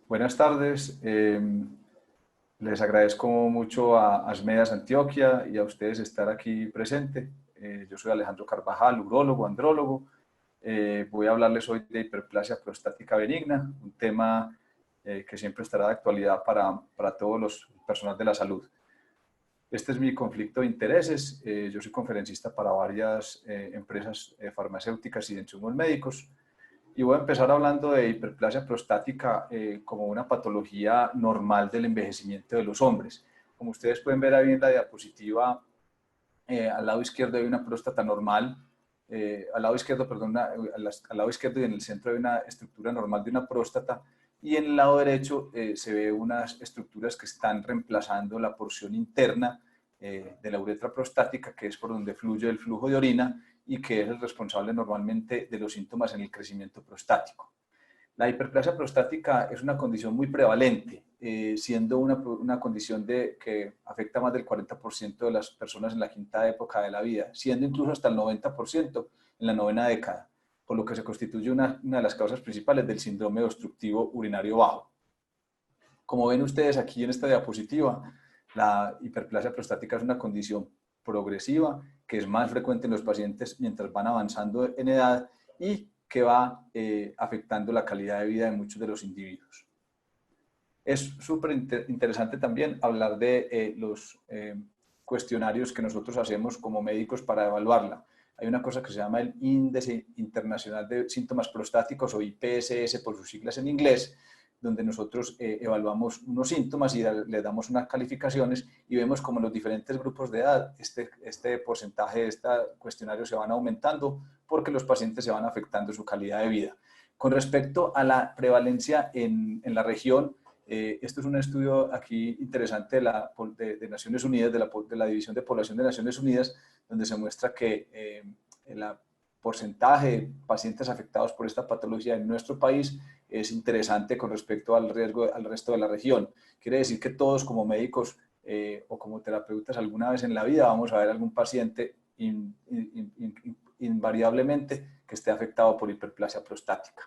Buenas tardes. Les agradezco mucho a Asmedas Antioquia y a ustedes estar aquí presente. Yo soy Alejandro Carvajal, urólogo, andrólogo. Voy a hablarles hoy de hiperplasia prostática benigna, un tema que siempre estará de actualidad para todos los personas de la salud. Este es mi conflicto de intereses. Yo soy conferencista para varias empresas farmacéuticas y de insumos médicos. Y voy a empezar hablando de hiperplasia prostática como una patología normal del envejecimiento de los hombres. Como ustedes pueden ver ahí en la diapositiva, al lado izquierdo hay una próstata normal, al lado izquierdo, perdón, al lado izquierdo y en el centro hay una estructura normal de una próstata, y en el lado derecho se ve unas estructuras que están reemplazando la porción interna de la uretra prostática, que es por donde fluye el flujo de orina y que es el responsable normalmente de los síntomas en el crecimiento prostático. La hiperplasia prostática es una condición muy prevalente, siendo una condición que afecta más del 40% de las personas en la quinta época de la vida, siendo incluso hasta el 90% en la novena década, por lo que se constituye una de las causas principales del síndrome obstructivo urinario bajo. Como ven ustedes aquí en esta diapositiva, la hiperplasia prostática es una condición progresiva que es más frecuente en los pacientes mientras van avanzando en edad y que va afectando la calidad de vida de muchos de los individuos. Es súper interesante también hablar de los cuestionarios que nosotros hacemos como médicos para evaluarla. Hay una cosa que se llama el Índice Internacional de Síntomas Prostáticos, o IPSS por sus siglas en inglés, donde nosotros evaluamos unos síntomas y le damos unas calificaciones y vemos como en los diferentes grupos de edad este porcentaje de este cuestionario se van aumentando porque los pacientes se van afectando su calidad de vida. Con respecto a la prevalencia en la región, esto es un estudio aquí interesante de Naciones Unidas, de la División de Población de Naciones Unidas, donde se muestra que el porcentaje de pacientes afectados por esta patología en nuestro país es interesante con respecto al riesgo al resto de la región. Quiere decir que todos como médicos o como terapeutas alguna vez en la vida vamos a ver algún paciente invariablemente que esté afectado por hiperplasia prostática.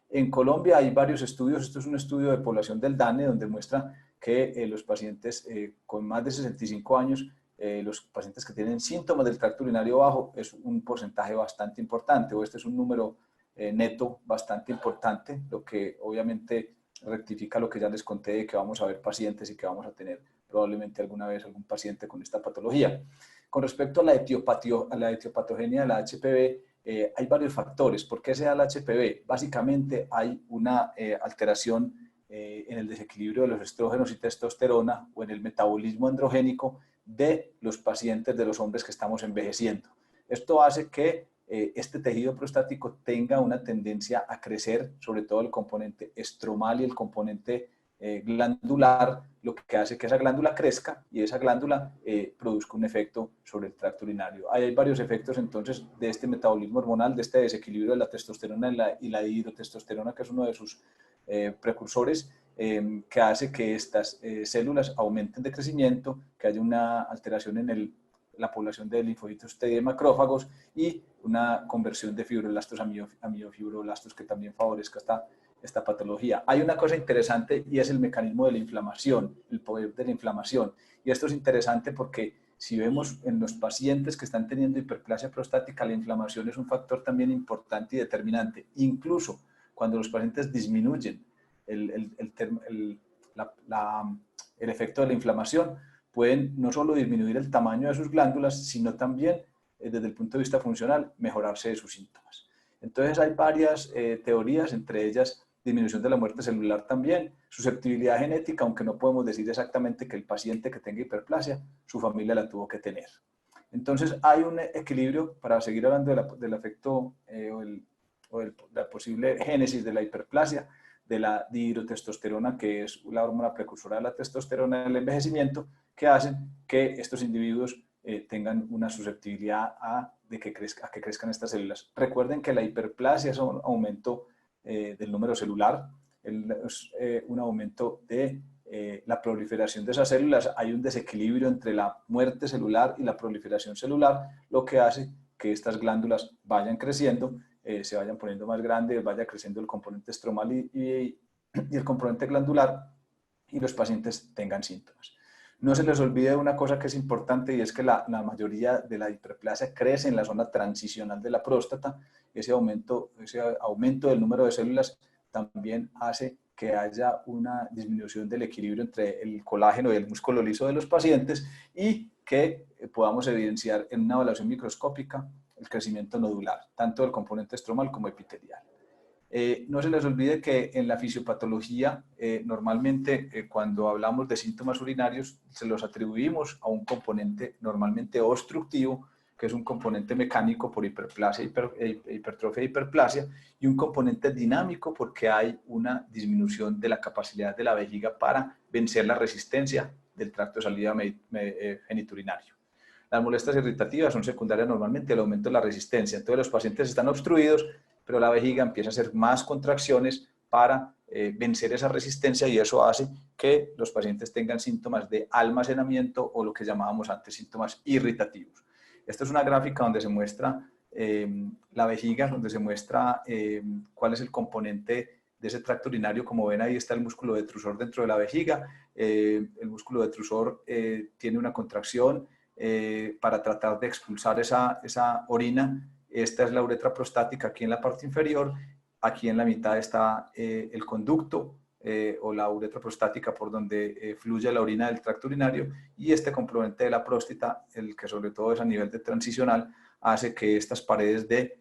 En Colombia hay varios estudios, esto es un estudio de población del DANE, donde muestra que los pacientes con más de 65 años, los pacientes que tienen síntomas del tracto urinario bajo, es un porcentaje bastante importante, o este es un número neto bastante importante, lo que obviamente rectifica lo que ya les conté de que vamos a ver pacientes y que vamos a tener probablemente alguna vez algún paciente con esta patología. Con respecto a la etiopatogenia de la HPV, hay varios factores. ¿Por qué se da el HPV? Básicamente hay una alteración en el desequilibrio de los estrógenos y testosterona o en el metabolismo androgénico de los pacientes, de los hombres que estamos envejeciendo. Esto hace que este tejido prostático tenga una tendencia a crecer, sobre todo el componente estromal y el componente glandular, lo que hace que esa glándula crezca y esa glándula produzca un efecto sobre el tracto urinario. Hay varios efectos entonces de este metabolismo hormonal, de este desequilibrio de la testosterona y la dihidrotestosterona, que es uno de sus precursores, que hace que estas células aumenten de crecimiento, que haya una alteración en la población de linfocitos T y de macrófagos y una conversión de fibroblastos a miofibroblastos que también favorezca esta patología. Hay una cosa interesante y es el mecanismo de la inflamación, el poder de la inflamación. Y esto es interesante porque si vemos en los pacientes que están teniendo hiperplasia prostática, la inflamación es un factor también importante y determinante. Incluso cuando los pacientes disminuyen el efecto de la inflamación, pueden no solo disminuir el tamaño de sus glándulas, sino también, desde el punto de vista funcional, mejorarse de sus síntomas. Entonces hay varias teorías, entre ellas disminución de la muerte celular también, susceptibilidad genética, aunque no podemos decir exactamente que el paciente que tenga hiperplasia, su familia la tuvo que tener. Entonces hay un equilibrio, para seguir hablando del efecto la posible génesis de la hiperplasia, de la dihidrotestosterona, que es la hormona precursora de la testosterona del envejecimiento, que hacen que estos individuos tengan una susceptibilidad a que crezcan estas células. Recuerden que la hiperplasia es un aumento del número celular, es un aumento de la proliferación de esas células. Hay un desequilibrio entre la muerte celular y la proliferación celular, lo que hace que estas glándulas vayan creciendo, se vayan poniendo más grandes, vaya creciendo el componente estromal y el componente glandular y los pacientes tengan síntomas. No se les olvide una cosa que es importante, y es que la mayoría de la hiperplasia crece en la zona transicional de la próstata. Ese aumento del número de células también hace que haya una disminución del equilibrio entre el colágeno y el músculo liso de los pacientes, y que podamos evidenciar en una evaluación microscópica el crecimiento nodular, tanto del componente estromal como epitelial. No se les olvide que en la fisiopatología, normalmente cuando hablamos de síntomas urinarios, se los atribuimos a un componente normalmente obstructivo, que es un componente mecánico por hiperplasia, hipertrofia e hiperplasia, y un componente dinámico porque hay una disminución de la capacidad de la vejiga para vencer la resistencia del tracto de salida geniturinario. Las molestias irritativas son secundarias normalmente al aumento de la resistencia. Entonces los pacientes están obstruidos, pero la vejiga empieza a hacer más contracciones para vencer esa resistencia, y eso hace que los pacientes tengan síntomas de almacenamiento o lo que llamábamos antes síntomas irritativos. Esta es una gráfica donde se muestra la vejiga, donde se muestra cuál es el componente de ese tracto urinario. Como ven, ahí está el músculo detrusor dentro de la vejiga. El músculo detrusor tiene una contracción para tratar de expulsar esa orina. Esta es la uretra prostática aquí en la parte inferior. Aquí en la mitad está el conducto o la uretra prostática por donde fluye la orina del tracto urinario, y este componente de la próstata, el que sobre todo es a nivel de transicional, hace que estas paredes de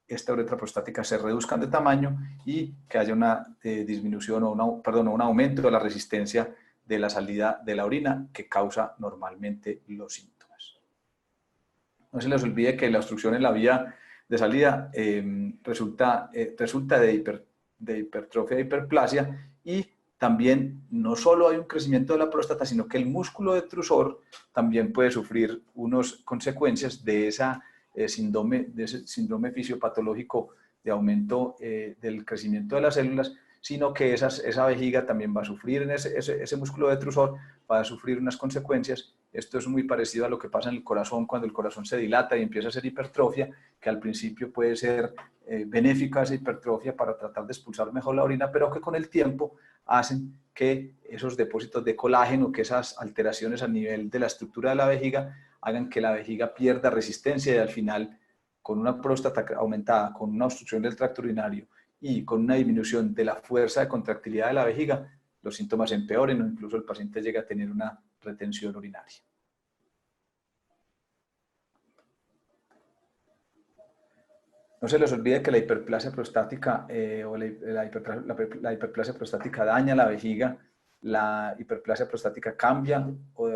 esta uretra prostática se reduzcan de tamaño y que haya una disminución o un aumento de la resistencia de la salida de la orina, que causa normalmente los síntomas. No se les olvide que la obstrucción en la vía de salida resulta de hipertrofia e hiperplasia, y también no solo hay un crecimiento de la próstata, sino que el músculo detrusor también puede sufrir unas consecuencias de ese síndrome fisiopatológico de aumento del crecimiento de las células, sino que esa vejiga también va a sufrir, en ese músculo detrusor va a sufrir unas consecuencias. Esto es muy parecido a lo que pasa en el corazón cuando el corazón se dilata y empieza a hacer hipertrofia, que al principio puede ser benéfica esa hipertrofia para tratar de expulsar mejor la orina, pero que con el tiempo hacen que esos depósitos de colágeno, que esas alteraciones a nivel de la estructura de la vejiga, hagan que la vejiga pierda resistencia, y al final, con una próstata aumentada, con una obstrucción del tracto urinario y con una disminución de la fuerza de contractilidad de la vejiga, los síntomas empeoren o incluso el paciente llega a tener una retención urinaria. No se les olvide que la hiperplasia prostática la hiperplasia prostática daña la vejiga. La hiperplasia prostática cambia o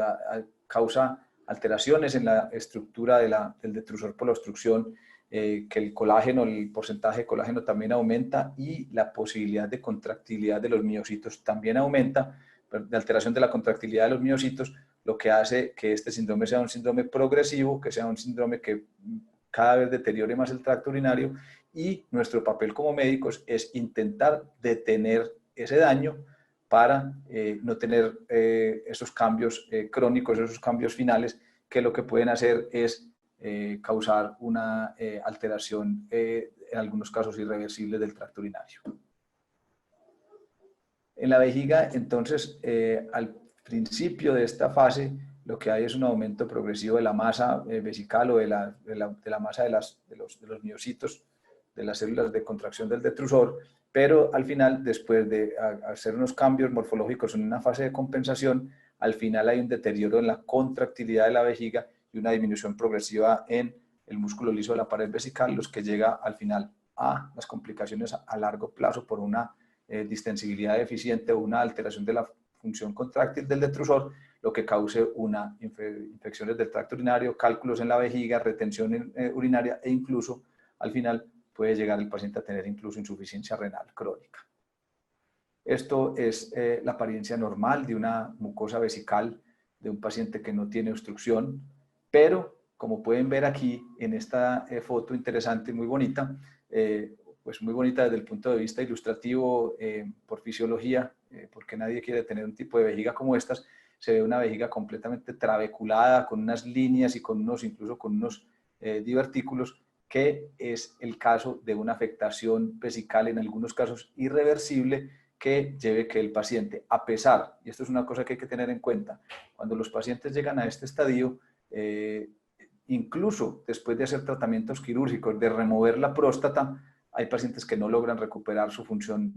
causa alteraciones en la estructura del detrusor por la obstrucción, que el colágeno, el porcentaje de colágeno también aumenta, y la posibilidad de contractilidad de los miocitos también aumenta, de alteración de la contractilidad de los miocitos, lo que hace que este síndrome sea un síndrome progresivo, que sea un síndrome que cada vez deteriore más el tracto urinario, y nuestro papel como médicos es intentar detener ese daño para no tener esos cambios crónicos, esos cambios finales, que lo que pueden hacer es causar una alteración, en algunos casos irreversible, del tracto urinario. En la vejiga, entonces, al principio de esta fase, lo que hay es un aumento progresivo de la masa vesical o de la masa de los miocitos, de las células de contracción del detrusor, pero al final, después de hacer unos cambios morfológicos en una fase de compensación, al final hay un deterioro en la contractilidad de la vejiga y una disminución progresiva en el músculo liso de la pared vesical, los que llega al final a las complicaciones a largo plazo por una distensibilidad deficiente o una alteración de la función contráctil del detrusor, lo que cause una infecciones del tracto urinario, cálculos en la vejiga, retención urinaria, e incluso al final puede llegar el paciente a tener incluso insuficiencia renal crónica. Esto es la apariencia normal de una mucosa vesical de un paciente que no tiene obstrucción, pero como pueden ver aquí en esta foto interesante y muy bonita, pues muy bonita desde el punto de vista ilustrativo, por fisiología, porque nadie quiere tener un tipo de vejiga como estas. Se ve una vejiga completamente trabeculada, con unas líneas y incluso con unos divertículos, que es el caso de una afectación vesical, en algunos casos irreversible, que lleve que el paciente, a pesar, y esto es una cosa que hay que tener en cuenta, cuando los pacientes llegan a este estadio, incluso después de hacer tratamientos quirúrgicos, de remover la próstata, hay pacientes que no logran recuperar su función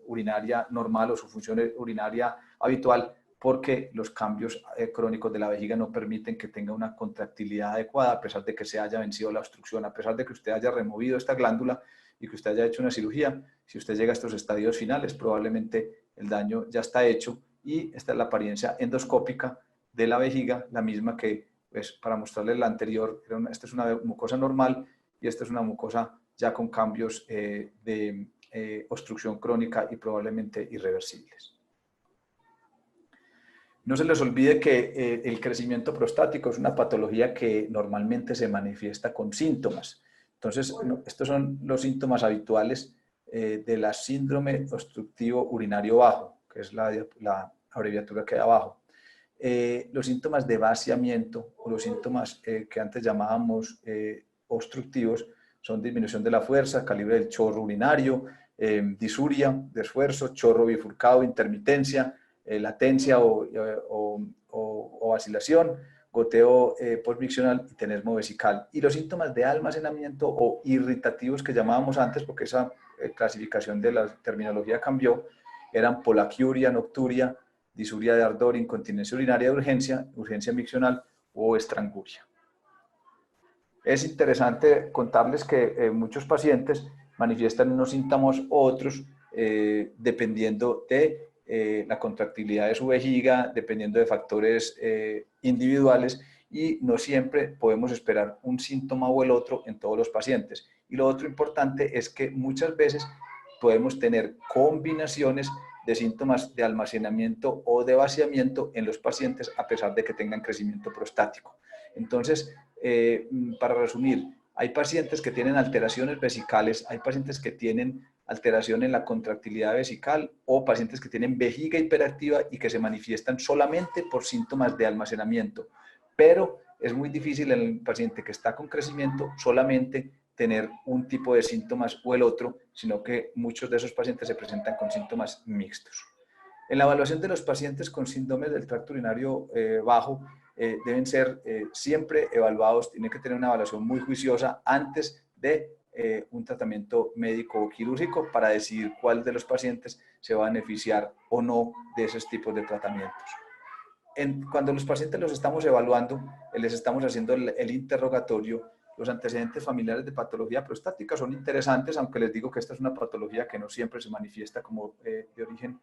urinaria normal o su función urinaria habitual, porque los cambios crónicos de la vejiga no permiten que tenga una contractilidad adecuada, a pesar de que se haya vencido la obstrucción, a pesar de que usted haya removido esta glándula y que usted haya hecho una cirugía. Si usted llega a estos estadios finales, probablemente el daño ya está hecho, y esta es la apariencia endoscópica de la vejiga, la misma que, pues, para mostrarles la anterior, esta es una mucosa normal y esta es una mucosa ya con cambios de obstrucción crónica y probablemente irreversibles. No se les olvide que el crecimiento prostático es una patología que normalmente se manifiesta con síntomas. Entonces, estos son los síntomas habituales de la síndrome obstructivo urinario bajo, que es la abreviatura que hay abajo. Los síntomas de vaciamiento o los síntomas que antes llamábamos obstructivos son disminución de la fuerza, calibre del chorro urinario, disuria de esfuerzo, chorro bifurcado, intermitencia, latencia o vacilación, goteo postmiccional y tenesmo vesical. Y los síntomas de almacenamiento o irritativos que llamábamos antes, porque esa clasificación de la terminología cambió, eran polaquiuria, nocturia, disuria de ardor, incontinencia urinaria de urgencia, urgencia miccional o estranguria. Es interesante contarles que muchos pacientes manifiestan unos síntomas u otros dependiendo de la contractilidad de su vejiga, dependiendo de factores individuales, y no siempre podemos esperar un síntoma o el otro en todos los pacientes. Y lo otro importante es que muchas veces podemos tener combinaciones de síntomas de almacenamiento o de vaciamiento en los pacientes a pesar de que tengan crecimiento prostático. Entonces, para resumir, hay pacientes que tienen alteraciones vesicales, hay pacientes que tienen alteración en la contractilidad vesical o pacientes que tienen vejiga hiperactiva y que se manifiestan solamente por síntomas de almacenamiento. Pero es muy difícil en el paciente que está con crecimiento solamente tener un tipo de síntomas o el otro, sino que muchos de esos pacientes se presentan con síntomas mixtos. En la evaluación de los pacientes con síndrome del tracto urinario bajo, deben ser siempre evaluados, tienen que tener una evaluación muy juiciosa antes de un tratamiento médico o quirúrgico para decidir cuál de los pacientes se va a beneficiar o no de esos tipos de tratamientos. Cuando los pacientes los estamos evaluando, les estamos haciendo el interrogatorio. Los antecedentes familiares de patología prostática son interesantes, aunque les digo que esta es una patología que no siempre se manifiesta como de origen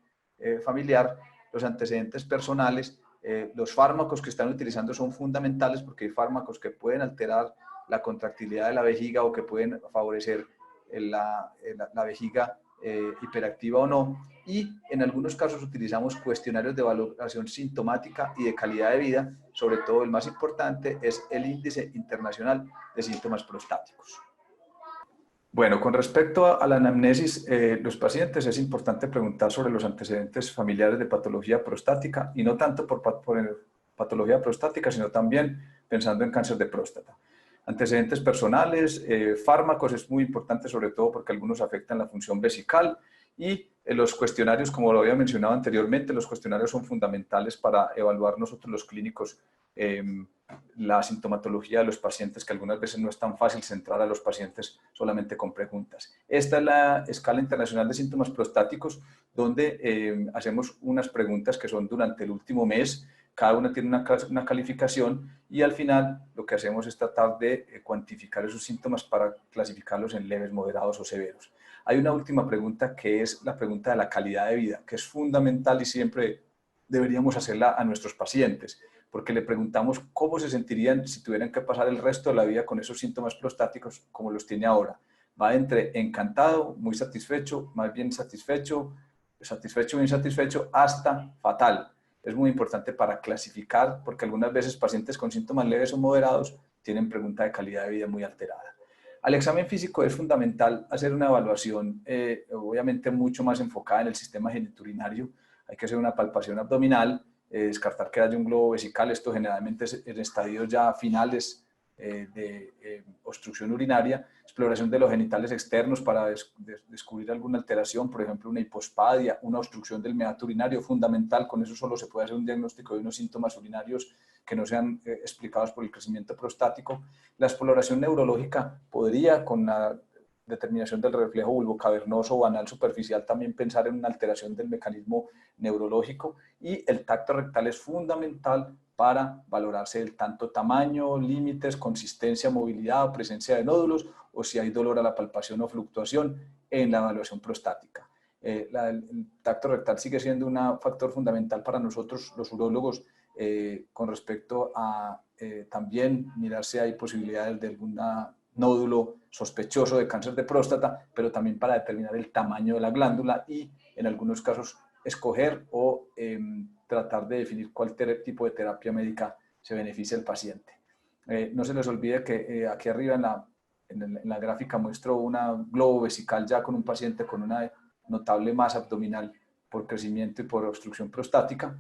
familiar. Los antecedentes personales, los fármacos que están utilizando son fundamentales, porque hay fármacos que pueden alterar la contractilidad de la vejiga o que pueden favorecer la vejiga hiperactiva o no. Y en algunos casos utilizamos cuestionarios de valoración sintomática y de calidad de vida. Sobre todo el más importante es el índice internacional de síntomas prostáticos. Bueno, con respecto a la anamnesis, los pacientes es importante preguntar sobre los antecedentes familiares de patología prostática, y no tanto por patología prostática, sino también pensando en cáncer de próstata. Antecedentes personales, fármacos es muy importante, sobre todo porque algunos afectan la función vesical, y los cuestionarios, como lo había mencionado anteriormente, los cuestionarios son fundamentales para evaluar nosotros los clínicos la sintomatología de los pacientes, que algunas veces no es tan fácil centrar a los pacientes solamente con preguntas. Esta es la escala internacional de síntomas prostáticos, donde hacemos unas preguntas que son durante el último mes. Cada una tiene una calificación, y al final lo que hacemos es tratar de cuantificar esos síntomas para clasificarlos en leves, moderados o severos. Hay una última pregunta, que es la pregunta de la calidad de vida, que es fundamental y siempre deberíamos hacerla a nuestros pacientes, porque le preguntamos cómo se sentirían si tuvieran que pasar el resto de la vida con esos síntomas prostáticos como los tiene ahora. Va entre encantado, muy satisfecho, más bien satisfecho, satisfecho, bien satisfecho, hasta fatal. Es muy importante para clasificar, porque algunas veces pacientes con síntomas leves o moderados tienen pregunta de calidad de vida muy alterada. Al examen físico es fundamental hacer una evaluación, obviamente mucho más enfocada en el sistema genitourinario. Hay que hacer una palpación abdominal, descartar que haya un globo vesical. Esto generalmente es en estadios ya finales obstrucción urinaria, exploración de los genitales externos para descubrir alguna alteración, por ejemplo una hipospadia, una obstrucción del meato urinario, fundamental, con eso solo se puede hacer un diagnóstico de unos síntomas urinarios que no sean explicados por el crecimiento prostático. La exploración neurológica podría, con la determinación del reflejo vulvocavernoso o anal superficial, también pensar en una alteración del mecanismo neurológico, y el tacto rectal es fundamental para valorarse el tanto tamaño, límites, consistencia, movilidad o presencia de nódulos, o si hay dolor a la palpación o fluctuación en la evaluación prostática. El tacto rectal sigue siendo un factor fundamental para nosotros los urólogos con respecto a también mirar si hay posibilidades de algún nódulo sospechoso de cáncer de próstata, pero también para determinar el tamaño de la glándula y en algunos casos escoger o tratar de definir cuál tipo de terapia médica se beneficia al paciente. No se les olvide que aquí arriba en la gráfica muestro una globo vesical ya con un paciente con una notable masa abdominal por crecimiento y por obstrucción prostática.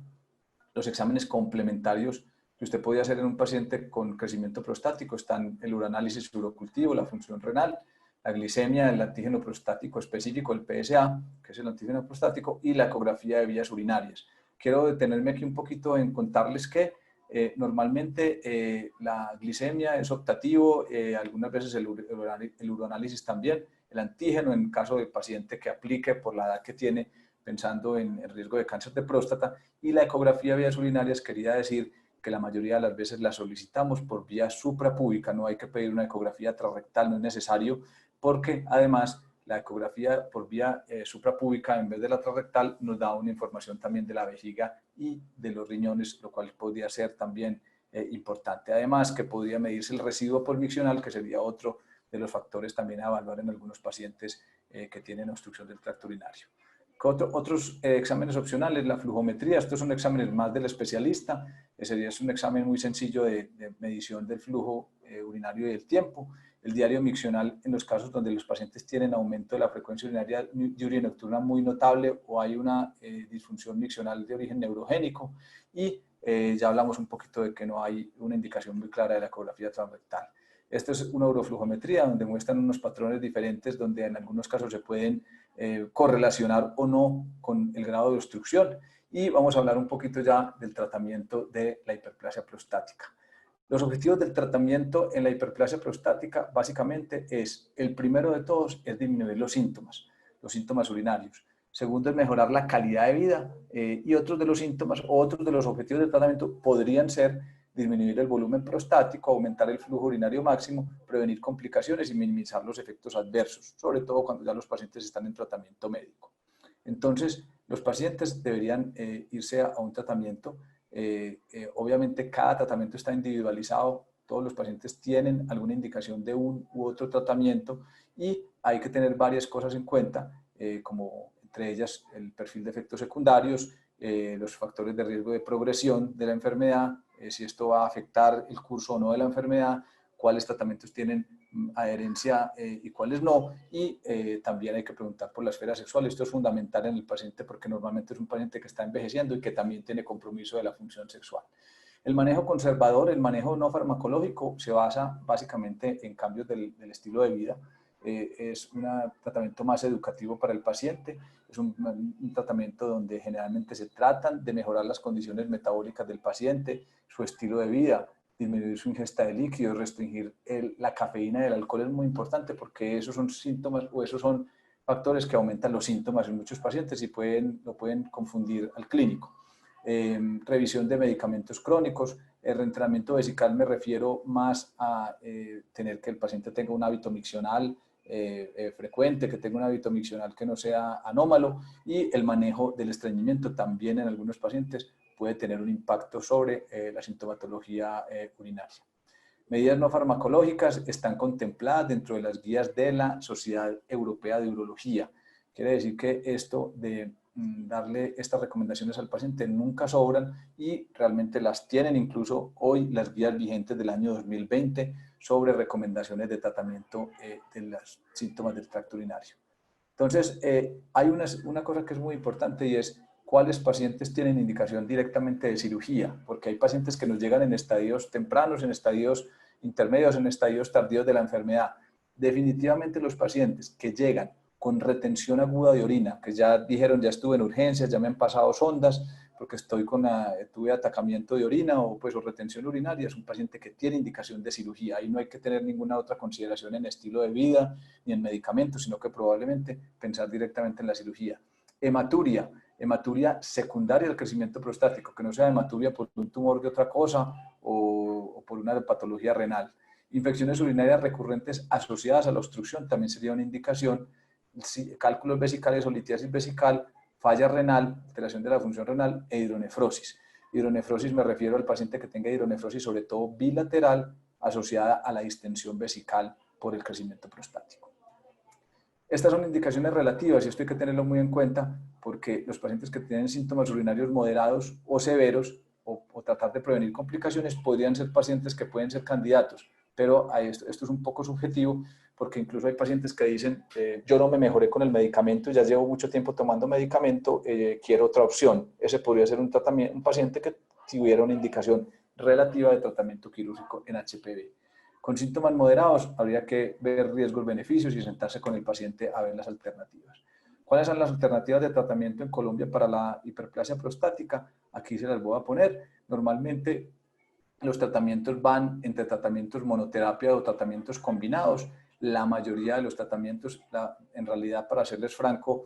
Los exámenes complementarios que usted podía hacer en un paciente con crecimiento prostático están el uroanálisis urocultivo, la función renal, la glicemia, el antígeno prostático específico, el PSA, que es el antígeno prostático, y la ecografía de vías urinarias. Quiero detenerme aquí un poquito en contarles que normalmente la glicemia es optativo, algunas veces el uroanálisis también, el antígeno en caso de paciente que aplique por la edad que tiene, pensando en el riesgo de cáncer de próstata, y la ecografía de vías urinarias quería decir que la mayoría de las veces la solicitamos por vía suprapúbica, no hay que pedir una ecografía transrectal, no es necesario, porque además la ecografía por vía suprapúbica en vez de la transrectal nos da una información también de la vejiga y de los riñones, lo cual podría ser también importante. Además que podría medirse el residuo polmiccional, que sería otro de los factores también a evaluar en algunos pacientes que tienen obstrucción del tracto urinario. Otros exámenes opcionales, la flujometría, estos son exámenes más del especialista, es un examen muy sencillo de medición del flujo urinario y del tiempo. El diario miccional en los casos donde los pacientes tienen aumento de la frecuencia urinaria diurna y nocturna muy notable o hay una disfunción miccional de origen neurogénico, y ya hablamos un poquito de que no hay una indicación muy clara de la ecografía transrectal. Esto es una uroflujometría donde muestran unos patrones diferentes donde en algunos casos se pueden correlacionar o no con el grado de obstrucción, y vamos a hablar un poquito ya del tratamiento de la hiperplasia prostática. Los objetivos del tratamiento en la hiperplasia prostática básicamente es, el primero de todos es disminuir los síntomas urinarios. Segundo es mejorar la calidad de vida y otros de los síntomas o otros de los objetivos del tratamiento podrían ser disminuir el volumen prostático, aumentar el flujo urinario máximo, prevenir complicaciones y minimizar los efectos adversos, sobre todo cuando ya los pacientes están en tratamiento médico. Entonces, los pacientes deberían irse a un tratamiento. Obviamente, cada tratamiento está individualizado, todos los pacientes tienen alguna indicación de un u otro tratamiento y hay que tener varias cosas en cuenta, como entre ellas el perfil de efectos secundarios, los factores de riesgo de progresión de la enfermedad, si esto va a afectar el curso o no de la enfermedad, cuáles tratamientos tienen adherencia y cuáles no, y también hay que preguntar por la esfera sexual. Esto es fundamental en el paciente porque normalmente es un paciente que está envejeciendo y que también tiene compromiso de la función sexual. El manejo conservador, el manejo no farmacológico, se basa básicamente en cambios del estilo de vida. Es un tratamiento más educativo para el paciente, es un tratamiento donde generalmente se tratan de mejorar las condiciones metabólicas del paciente, su estilo de vida, disminuir su ingesta de líquidos, restringir la cafeína y el alcohol es muy importante porque esos son síntomas o esos son factores que aumentan los síntomas en muchos pacientes y lo pueden confundir al clínico. Revisión de medicamentos crónicos. El reentrenamiento vesical me refiero más a tener que el paciente tenga un hábito miccional frecuente, que tenga un hábito miccional que no sea anómalo, y el manejo del estreñimiento también en algunos pacientes puede tener un impacto sobre la sintomatología urinaria. Medidas no farmacológicas están contempladas dentro de las guías de la Sociedad Europea de Urología. Quiere decir que esto de darle estas recomendaciones al paciente nunca sobran y realmente las tienen incluso hoy las guías vigentes del año 2020 sobre recomendaciones de tratamiento de los síntomas del tracto urinario. Entonces, hay una cosa que es muy importante y es cuáles pacientes tienen indicación directamente de cirugía, porque hay pacientes que nos llegan en estadios tempranos, en estadios intermedios, en estadios tardíos de la enfermedad. Definitivamente los pacientes que llegan con retención aguda de orina, que ya dijeron, ya estuve en urgencias, ya me han pasado sondas, porque tuve atacamiento de orina o retención urinaria, es un paciente que tiene indicación de cirugía. Ahí no hay que tener ninguna otra consideración en estilo de vida ni en medicamentos, sino que probablemente pensar directamente en la cirugía. Hematuria secundaria al crecimiento prostático, que no sea hematuria por un tumor de otra cosa o por una patología renal. Infecciones urinarias recurrentes asociadas a la obstrucción también sería una indicación. Cálculos vesicales o litiasis vesical, falla renal, alteración de la función renal e hidronefrosis. Hidronefrosis me refiero al paciente que tenga hidronefrosis, sobre todo bilateral, asociada a la distensión vesical por el crecimiento prostático. Estas son indicaciones relativas y esto hay que tenerlo muy en cuenta porque los pacientes que tienen síntomas urinarios moderados o severos o tratar de prevenir complicaciones podrían ser pacientes que pueden ser candidatos, pero esto es un poco subjetivo porque incluso hay pacientes que dicen yo no me mejoré con el medicamento, ya llevo mucho tiempo tomando medicamento, quiero otra opción. Ese podría ser un paciente que tuviera una indicación relativa de tratamiento quirúrgico en HPV. Con síntomas moderados habría que ver riesgos-beneficios y sentarse con el paciente a ver las alternativas. ¿Cuáles son las alternativas de tratamiento en Colombia para la hiperplasia prostática? Aquí se las voy a poner. Normalmente los tratamientos van entre tratamientos monoterapia o tratamientos combinados. La mayoría de los tratamientos, en realidad, para serles franco,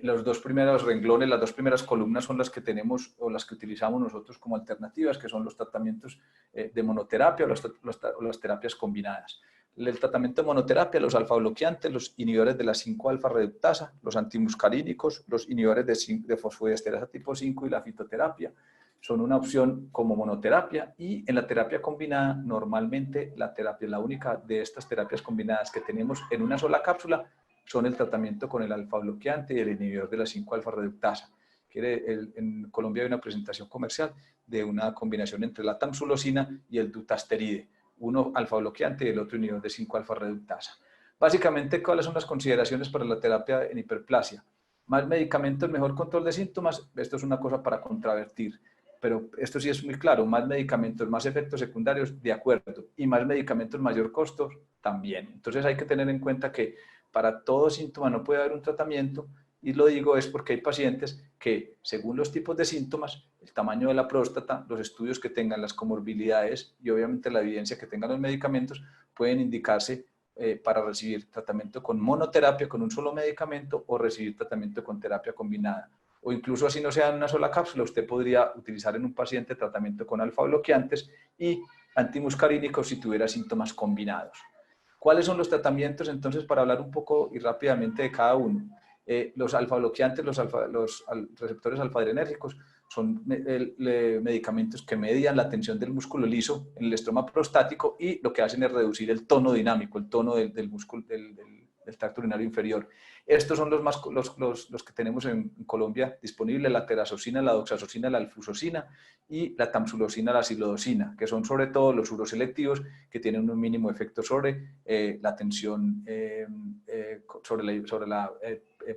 los dos primeros renglones, las dos primeras columnas son las que tenemos o las que utilizamos nosotros como alternativas, que son los tratamientos de monoterapia o las terapias combinadas. El tratamiento de monoterapia, los alfa-bloqueantes, los inhibidores de la 5-alfa reductasa, los antimuscarínicos, los inhibidores de fosfodiesterasa tipo 5 y la fitoterapia son una opción como monoterapia, y en la terapia combinada, normalmente la única de estas terapias combinadas que tenemos en una sola cápsula son el tratamiento con el alfa-bloqueante y el inhibidor de la 5-alfa reductasa. En Colombia hay una presentación comercial de una combinación entre la tamsulosina y el dutasteride, uno alfa-bloqueante y el otro inhibidor de 5-alfa reductasa. Básicamente, ¿cuáles son las consideraciones para la terapia en hiperplasia? Más medicamentos, mejor control de síntomas. Esto es una cosa para contravertir, pero esto sí es muy claro: más medicamentos, más efectos secundarios, de acuerdo, y más medicamentos, mayor costo, también. Entonces hay que tener en cuenta que para todo síntoma no puede haber un tratamiento, y lo digo es porque hay pacientes que, según los tipos de síntomas, el tamaño de la próstata, los estudios que tengan, las comorbilidades y obviamente la evidencia que tengan los medicamentos, pueden indicarse para recibir tratamiento con monoterapia, con un solo medicamento, o recibir tratamiento con terapia combinada. O incluso así no sea en una sola cápsula, usted podría utilizar en un paciente tratamiento con alfa-bloqueantes y antimuscarínicos si tuviera síntomas combinados. ¿Cuáles son los tratamientos entonces, para hablar un poco y rápidamente de cada uno? Los alfa-bloqueantes, los receptores alfa-adrenérgicos, son medicamentos que median la tensión del músculo liso en el estroma prostático y lo que hacen es reducir el tono dinámico, el tono del músculo del tracto urinario inferior. Estos son los que tenemos en Colombia disponibles: la terazosina, la doxazosina, la alfusosina y la tamsulosina, la silodosina, que son sobre todo los uroselectivos, que tienen un mínimo efecto sobre la tensión, sobre la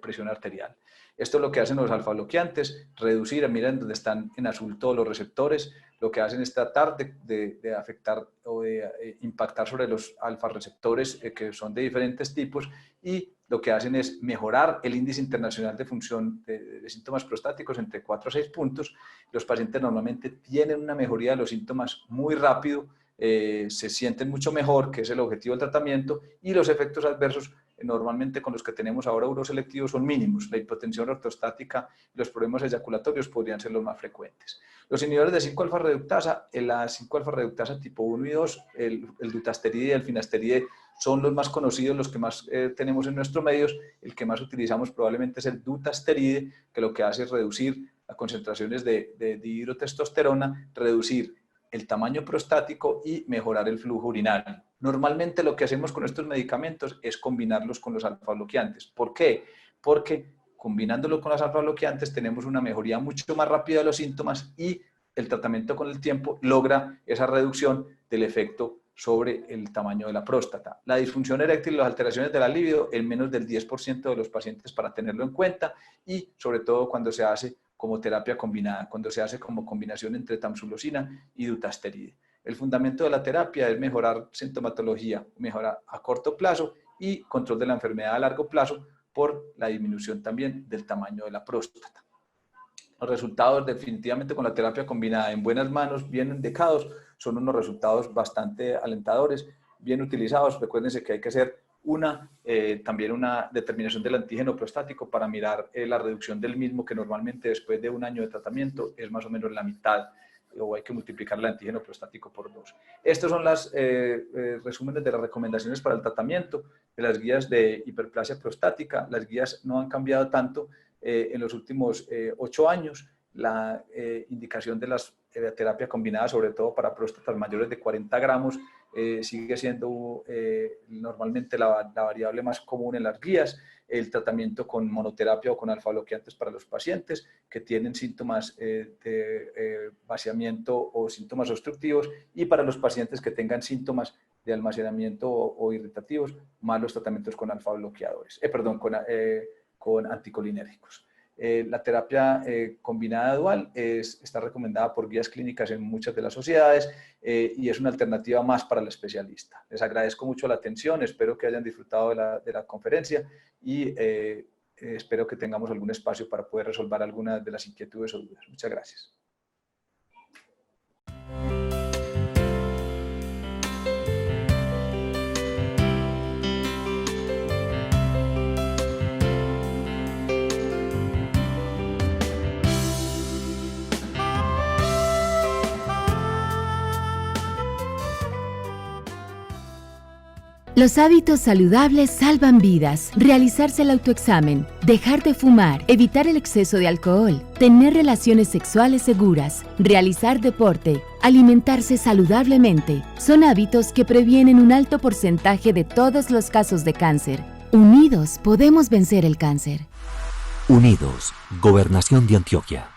presión arterial. Esto es lo que hacen los alfa-bloqueantes: reducir, miren donde están en azul todos los receptores. Lo que hacen es tratar de afectar o de impactar sobre los alfa-receptores, que son de diferentes tipos, y lo que hacen es mejorar el índice internacional de función de síntomas prostáticos entre 4 a 6 puntos. Los pacientes normalmente tienen una mejoría de los síntomas muy rápido, se sienten mucho mejor, que es el objetivo del tratamiento, y los efectos adversos normalmente con los que tenemos ahora uroselectivos son mínimos. La hipotensión ortostática y los problemas eyaculatorios podrían ser los más frecuentes. Los inhibidores de 5-alfa reductasa, la 5-alfa reductasa tipo 1 y 2, el dutasteride y el finasteride, son los más conocidos, los que más tenemos en nuestros medios. El que más utilizamos probablemente es el dutasteride, que lo que hace es reducir las concentraciones de dihidrotestosterona, reducir el tamaño prostático y mejorar el flujo urinario. Normalmente lo que hacemos con estos medicamentos es combinarlos con los alfa-bloqueantes. ¿Por qué? Porque combinándolo con los alfa-bloqueantes tenemos una mejoría mucho más rápida de los síntomas, y el tratamiento con el tiempo logra esa reducción del efecto sobre el tamaño de la próstata. La disfunción eréctil y las alteraciones de la libido en menos del 10% de los pacientes, para tenerlo en cuenta, y sobre todo cuando se hace como terapia combinada, cuando se hace como combinación entre tamsulosina y dutasteride. El fundamento de la terapia es mejorar sintomatología, mejorar a corto plazo y control de la enfermedad a largo plazo por la disminución también del tamaño de la próstata. Los resultados definitivamente con la terapia combinada en buenas manos, bien indicados, son unos resultados bastante alentadores, bien utilizados. Recuérdense que hay que hacer también una determinación del antígeno prostático para mirar la reducción del mismo, que normalmente después de 1 año de tratamiento es más o menos la mitad, o hay que multiplicar el antígeno prostático por 2. Estos son los resúmenes de las recomendaciones para el tratamiento de las guías de hiperplasia prostática. Las guías no han cambiado tanto en los últimos 8 años. La indicación de la terapia combinada, sobre todo para próstatas mayores de 40 gramos, sigue siendo normalmente la variable más común en las guías. El tratamiento con monoterapia o con alfa-bloqueantes para los pacientes que tienen síntomas de vaciamiento o síntomas obstructivos, y para los pacientes que tengan síntomas de almacenamiento o irritativos, más los tratamientos con alfa-bloqueadores, con anticolinérgicos. La terapia combinada dual está recomendada por guías clínicas en muchas de las sociedades y es una alternativa más para el especialista. Les agradezco mucho la atención, espero que hayan disfrutado de la conferencia y espero que tengamos algún espacio para poder resolver algunas de las inquietudes o dudas. Muchas gracias. Los hábitos saludables salvan vidas. Realizarse el autoexamen, dejar de fumar, evitar el exceso de alcohol, tener relaciones sexuales seguras, realizar deporte, alimentarse saludablemente, son hábitos que previenen un alto porcentaje de todos los casos de cáncer. Unidos podemos vencer el cáncer. Unidos, Gobernación de Antioquia.